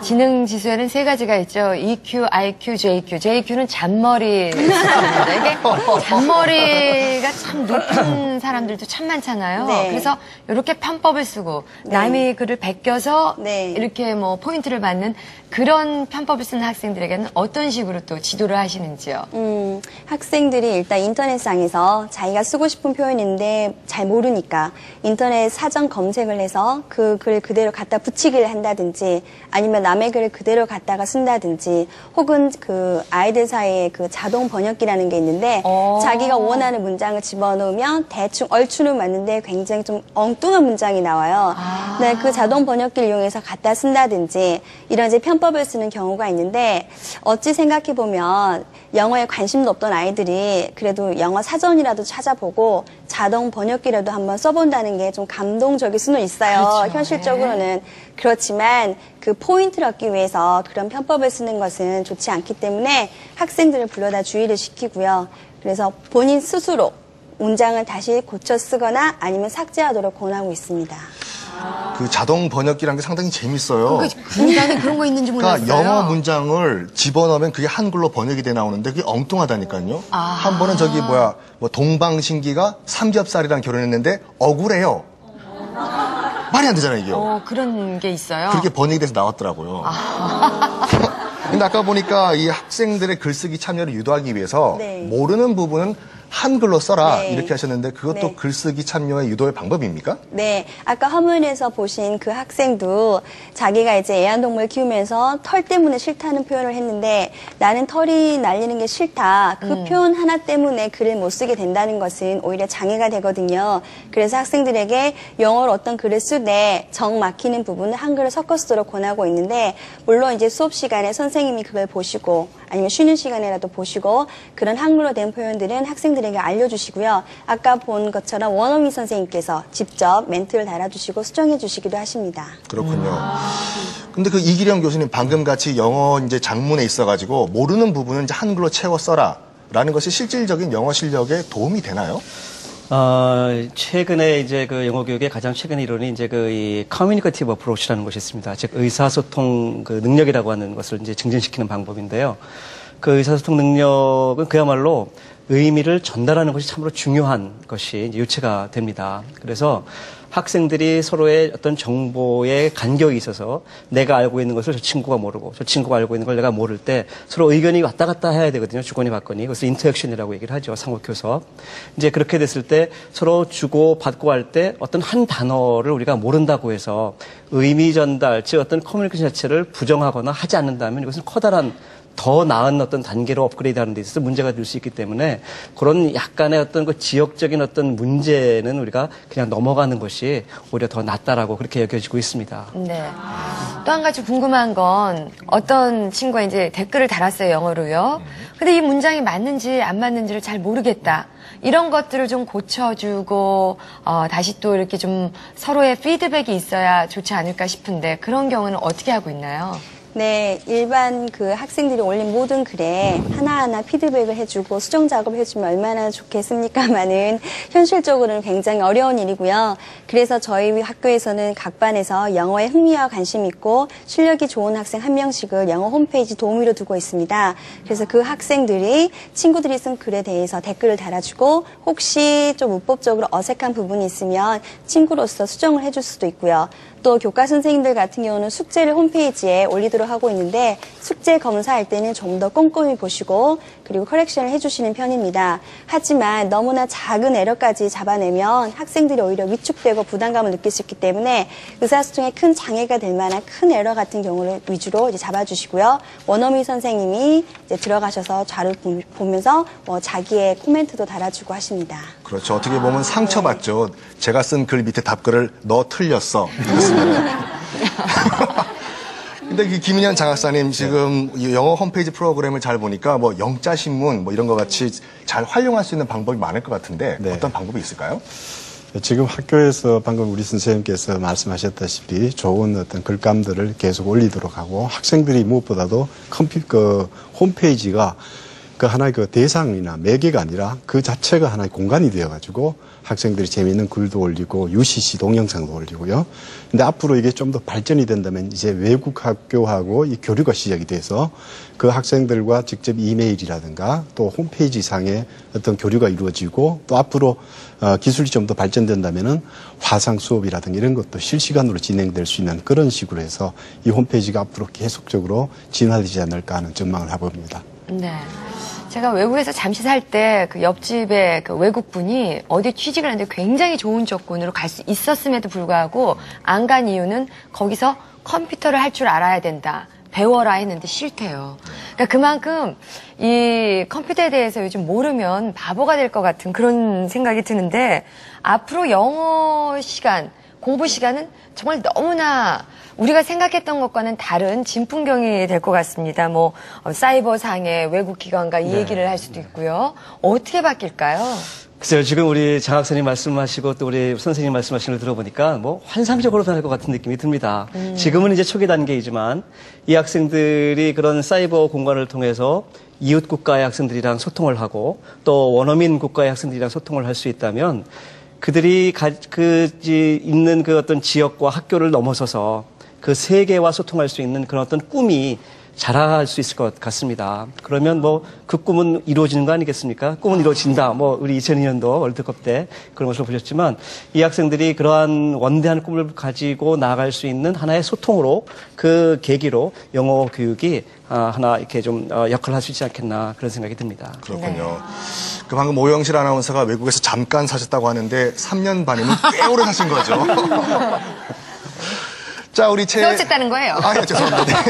지능 지수에는 세 가지가 있죠. EQ, IQ, JQ. JQ는 잔머리 수준입니다. 이게 잔머리가 참 높은 사람들도 참 많잖아요. 네. 그래서 이렇게 편법을 쓰고 남이 글을 베껴서 이렇게 뭐 포인트를 받는 그런 편법을 쓰는 학생들에게는 어떤 식으로 또 지도를 하시는지요? 학생들이 일단 인터넷상에서 자기가 쓰고 싶은 표현인데 잘 모르니까 인터넷 사전 검색을 해서 그 글을 그대로 갖다 붙이기를 한다든지 아니면 남의 글을 그대로 갖다가 쓴다든지 혹은 그 아이들 사이에 그 자동 번역기라는 게 있는데 자기가 원하는 문장을 집어넣으면 대충 얼추는 맞는데 굉장히 좀 엉뚱한 문장이 나와요. 네, 그 자동 번역기를 이용해서 갖다 쓴다든지 이런 이제 편법을 쓰는 경우가 있는데 어찌 생각해보면 영어에 관심도 없던 아이들이 그래도 영어 사전이라도 찾아보고 자동 번역기라도 한번 써본다는 게 좀 감동적일 수는 있어요. 그렇죠. 현실적으로는. 그렇지만 그 포인트를 얻기 위해서 그런 편법을 쓰는 것은 좋지 않기 때문에 학생들을 불러다 주의를 시키고요. 그래서 본인 스스로 문장을 다시 고쳐 쓰거나 아니면 삭제하도록 권하고 있습니다. 그 자동 번역기라는 게 상당히 재밌어요. 문장에 그런 거 있는지 몰랐어요. 그러니까 영어 문장을 집어넣으면 그게 한글로 번역이 돼 나오는데 그게 엉뚱하다니까요. 한 번은 저기 뭐 동방신기가 삼겹살이랑 결혼했는데 억울해요. 말이 안 되잖아요, 이게. 그런 게 있어요. 그렇게 번역이 돼서 나왔더라고요. 근데 아까 보니까 이 학생들의 글쓰기 참여를 유도하기 위해서 모르는 부분은 한글로 써라 이렇게 하셨는데 그것도 글쓰기 참여의 유도의 방법입니까? 네. 아까 화면에서 보신 그 학생도 자기가 이제 애완동물 키우면서 털 때문에 싫다는 표현을 했는데 나는 털이 날리는 게 싫다. 그 표현 하나 때문에 글을 못 쓰게 된다는 것은 오히려 장애가 되거든요. 그래서 학생들에게 영어로 어떤 글을 쓰되 정 막히는 부분은 한글을 섞어 쓰도록 권하고 있는데 물론 이제 수업 시간에 선생님이 그걸 보시고 아니면 쉬는 시간에라도 보시고 그런 한글로 된 표현들은 학생들에게 알려주시고요. 아까 본 것처럼 원어민 선생님께서 직접 멘트를 달아주시고 수정해 주시기도 하십니다. 그렇군요. 근데 그 이기령 교수님 방금 같이 영어 이제 장문에 있어가지고 모르는 부분은 이제 한글로 채워 써라 라는 것이 실질적인 영어 실력에 도움이 되나요? 최근에 이제 그 영어 교육의 가장 최근 이론이 이제 이 커뮤니케이티브 어프로치라는 것이 있습니다. 즉 의사소통 그 능력이라고 하는 것을 이제 증진시키는 방법인데요. 그 의사소통 능력은 그야말로 의미를 전달하는 것이 참으로 중요한 것이 이제 유체가 됩니다. 그래서 학생들이 서로의 어떤 정보의 간격이 있어서 내가 알고 있는 것을 저 친구가 모르고 저 친구가 알고 있는 걸 내가 모를 때 서로 의견이 왔다 갔다 해야 되거든요. 주거니 받거니. 그래서 인터랙션이라고 얘기를 하죠. 상호교섭. 이제 그렇게 됐을 때 서로 주고 받고 할 때 어떤 한 단어를 우리가 모른다고 해서 의미 전달, 즉 어떤 커뮤니케이션 자체를 부정하거나 하지 않는다면 이것은 커다란 더 나은 어떤 단계로 업그레이드하는 데 있어서 문제가 될 수 있기 때문에 그런 약간의 어떤 그 지역적인 어떤 문제는 우리가 그냥 넘어가는 것이 오히려 더 낫다라고 그렇게 여겨지고 있습니다. 네. 또 한 가지 궁금한 건 어떤 친구가 이제 댓글을 달았어요, 영어로요. 근데 이 문장이 맞는지 안 맞는지를 잘 모르겠다. 이런 것들을 좀 고쳐주고 다시 또 이렇게 좀 서로의 피드백이 있어야 좋지 않을까 싶은데 그런 경우는 어떻게 하고 있나요? 네, 일반 그 학생들이 올린 모든 글에 하나하나 피드백을 해주고 수정 작업을 해주면 얼마나 좋겠습니까마는 현실적으로는 굉장히 어려운 일이고요. 그래서 저희 학교에서는 각 반에서 영어에 흥미와 관심 있고 실력이 좋은 학생 한 명씩을 영어 홈페이지 도우미로 두고 있습니다. 그래서 그 학생들이 친구들이 쓴 글에 대해서 댓글을 달아주고 혹시 좀 문법적으로 어색한 부분이 있으면 친구로서 수정을 해줄 수도 있고요. 또 교과 선생님들 같은 경우는 숙제를 홈페이지에 올리도록 하고 있는데 숙제 검사할 때는 좀 더 꼼꼼히 보시고 그리고 커렉션을 해주시는 편입니다. 하지만 너무나 작은 에러까지 잡아내면 학생들이 오히려 위축되고 부담감을 느낄 수 있기 때문에 의사소통에 큰 장애가 될 만한 큰 에러 같은 경우를 위주로 이제 잡아주시고요. 원어민 선생님이 이제 들어가셔서 자료 보면서 자기의 코멘트도 달아주고 하십니다. 그렇죠. 어떻게 보면 상처받죠. 제가 쓴 글 밑에 답글을 너 틀렸어. 근데 김인현 장학사님 지금 영어 홈페이지 프로그램을 잘 보니까 뭐 영자신문 뭐 이런 거 같이 잘 활용할 수 있는 방법이 많을 것 같은데 어떤 방법이 있을까요? 지금 학교에서 방금 우리 선생님께서 말씀하셨다시피 좋은 어떤 글감들을 계속 올리도록 하고 학생들이 무엇보다도 홈페이지가 그 하나의 그 대상이나 매개가 아니라 그 자체가 하나의 공간이 되어가지고 학생들이 재미있는 글도 올리고 UCC 동영상도 올리고요. 근데 앞으로 이게 좀 더 발전이 된다면 이제 외국 학교하고 이 교류가 시작이 돼서 그 학생들과 직접 이메일이라든가 또 홈페이지 상의 어떤 교류가 이루어지고 또 앞으로 기술이 좀 더 발전된다면은 화상 수업이라든가 이런 것도 실시간으로 진행될 수 있는 그런 식으로 해서 이 홈페이지가 앞으로 계속적으로 진화되지 않을까 하는 전망을 해봅니다. 네. 제가 외국에서 잠시 살 때 그 옆집에 그 외국분이 어디 취직을 하는데 굉장히 좋은 조건으로 갈 수 있었음에도 불구하고 안 간 이유는 거기서 컴퓨터를 할 줄 알아야 된다. 배워라 했는데 싫대요. 그러니까 그만큼 이 컴퓨터에 대해서 요즘 모르면 바보가 될 것 같은 그런 생각이 드는데 앞으로 영어 시간, 공부 시간은 정말 너무나 우리가 생각했던 것과는 다른 진풍경이 될 것 같습니다. 뭐 사이버상의 외국 기관과 이 얘기를 할 수도 있고요. 어떻게 바뀔까요? 글쎄요, 지금 우리 장학생님 말씀하시고 또 우리 선생님 말씀하시는 걸 들어보니까 뭐 환상적으로 변할 것 같은 느낌이 듭니다. 지금은 이제 초기 단계이지만 이 학생들이 그런 사이버 공간을 통해서 이웃 국가의 학생들이랑 소통을 하고 또 원어민 국가의 학생들이랑 소통을 할 수 있다면 그들이 있는 그 어떤 지역과 학교를 넘어서서 그 세계와 소통할 수 있는 그런 어떤 꿈이 자라갈 수 있을 것 같습니다. 그러면 뭐 그 꿈은 이루어지는 거 아니겠습니까? 꿈은 이루어진다. 뭐 우리 2002년도 월드컵 때 그런 것을 보셨지만 이 학생들이 그러한 원대한 꿈을 가지고 나아갈 수 있는 하나의 소통으로 그 계기로 영어 교육이 하나 이렇게 좀 역할을 할 수 있지 않겠나 그런 생각이 듭니다. 그렇군요. 그 방금 오영실 아나운서가 외국에서 잠깐 사셨다고 하는데 3년 반이면 꽤 오래 사신 거죠. 자, 우리 어쨌다는 거예요. 예, 죄송합니다.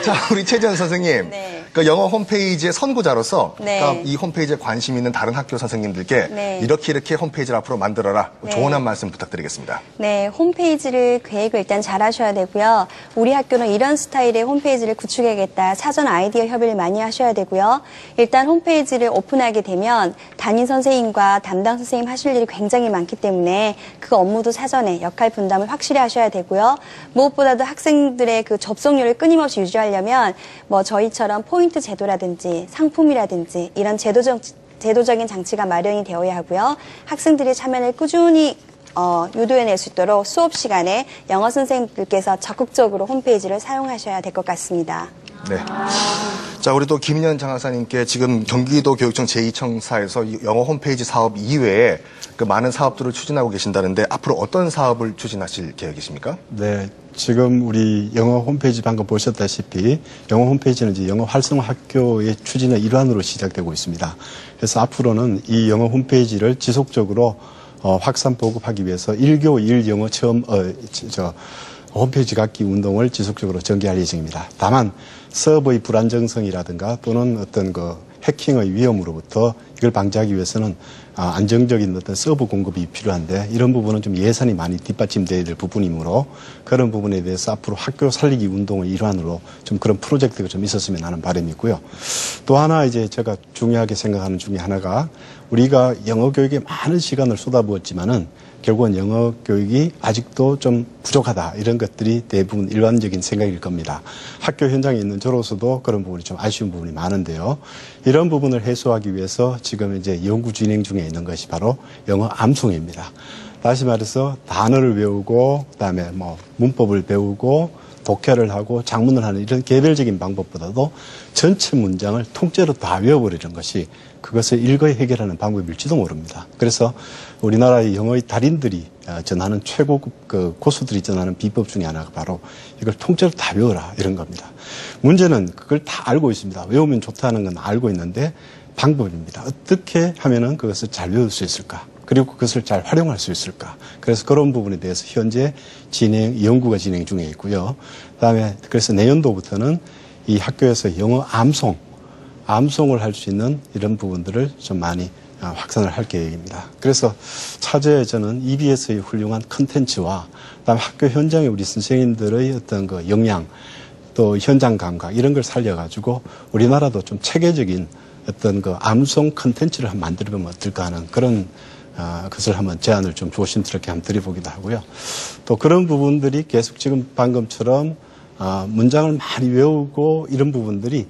자, 우리 최지연 선생님. 네. 그 영어 홈페이지의 선구자로서 네. 그러니까 이 홈페이지에 관심 있는 다른 학교 선생님들께 네. 이렇게 홈페이지를 앞으로 만들어라. 네. 조언 한 말씀 부탁드리겠습니다. 네, 홈페이지를 계획을 일단 잘 하셔야 되고요. 우리 학교는 이런 스타일의 홈페이지를 구축해야겠다. 사전 아이디어 협의를 많이 하셔야 되고요. 일단 홈페이지를 오픈하게 되면 담임 선생님과 담당 선생님 하실 일이 굉장히 많기 때문에 그 업무도 사전에 역할 분담을 확실히 하셔야 되고요. 무엇보다도 학생들의 그 접속률을 끊임없이 유지하려면 뭐 저희처럼 포인트 제도라든지 상품이라든지 이런 제도적인 장치가 마련이 되어야 하고요. 학생들의 참여를 꾸준히 유도해낼 수 있도록 수업 시간에 영어 선생님들께서 적극적으로 홈페이지를 사용하셔야 될 것 같습니다. 네. 자, 우리 또 김인현 장학사님께 지금 경기도 교육청 제2청사에서 영어 홈페이지 사업 이외에 그 많은 사업들을 추진하고 계신다는데 앞으로 어떤 사업을 추진하실 계획이십니까? 네. 지금 우리 영어 홈페이지 방금 보셨다시피 영어 홈페이지는 이제 영어 활성화 학교의 추진의 일환으로 시작되고 있습니다. 그래서 앞으로는 이 영어 홈페이지를 지속적으로 확산 보급하기 위해서 1교 1영어 처음 홈페이지 갖기 운동을 지속적으로 전개할 예정입니다. 다만 서버의 불안정성이라든가 또는 어떤 그 해킹의 위험으로부터 이걸 방지하기 위해서는 안정적인 어떤 서버 공급이 필요한데 이런 부분은 좀 예산이 많이 뒷받침돼야 될 부분이므로 그런 부분에 대해서 앞으로 학교 살리기 운동의 일환으로 좀 그런 프로젝트가 좀 있었으면 하는 바람이 있고요. 또 하나 이제 제가 중요하게 생각하는 중에 하나가 우리가 영어 교육에 많은 시간을 쏟아부었지만은 결국은 영어 교육이 아직도 좀 부족하다. 이런 것들이 대부분 일반적인 생각일 겁니다. 학교 현장에 있는 저로서도 그런 부분이 좀 아쉬운 부분이 많은데요. 이런 부분을 해소하기 위해서 지금 이제 연구 진행 중에 있는 것이 바로 영어 암송입니다. 다시 말해서 단어를 외우고 그다음에 뭐 문법을 배우고 독해를 하고 작문을 하는 이런 개별적인 방법보다도 전체 문장을 통째로 다 외워버리는 것이 그것을 일거에 해결하는 방법일지도 모릅니다. 그래서 우리나라의 영어의 달인들이 전하는 최고급 그 고수들이 전하는 비법 중에 하나가 바로 이걸 통째로 다 외워라 이런 겁니다. 문제는 그걸 다 알고 있습니다. 외우면 좋다는 건 알고 있는데 방법입니다. 어떻게 하면은 그것을 잘 외울 수 있을까? 그리고 그것을 잘 활용할 수 있을까? 그래서 그런 부분에 대해서 현재 연구가 진행 중에 있고요. 그다음에 그래서 내년도부터는 이 학교에서 영어 암송을 할 수 있는 이런 부분들을 좀 많이 확산을 할 계획입니다. 그래서 차제에 저는 EBS의 훌륭한 컨텐츠와 그다음에 학교 현장에 우리 선생님들의 어떤 그 역량 또 현장 감각 이런 걸 살려가지고 우리나라도 좀 체계적인 어떤 그 암송 컨텐츠를 한번 만들면 어떨까 하는 그런 것을 한번 제안을 좀 조심스럽게 한번 드려보기도 하고요. 또 그런 부분들이 계속 지금 방금처럼 문장을 많이 외우고 이런 부분들이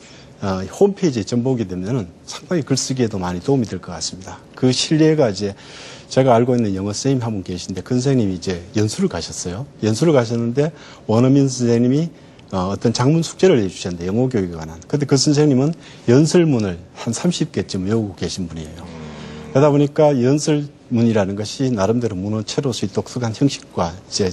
홈페이지에 전보게 되면은 상당히 글쓰기에도 많이 도움이 될 것 같습니다. 그 실례가 이제 제가 알고 있는 영어 선생님 한 분 계신데 그 선생님이 이제 연수를 가셨어요. 연수를 가셨는데 원어민 선생님이 어떤 작문 숙제를 해주셨는데 영어 교육에 관한. 근데 그 선생님은 연설문을 한 30개쯤 외우고 계신 분이에요. 그러다 보니까 연설문이라는 것이 나름대로 문어체로서의 독특한 형식과 이제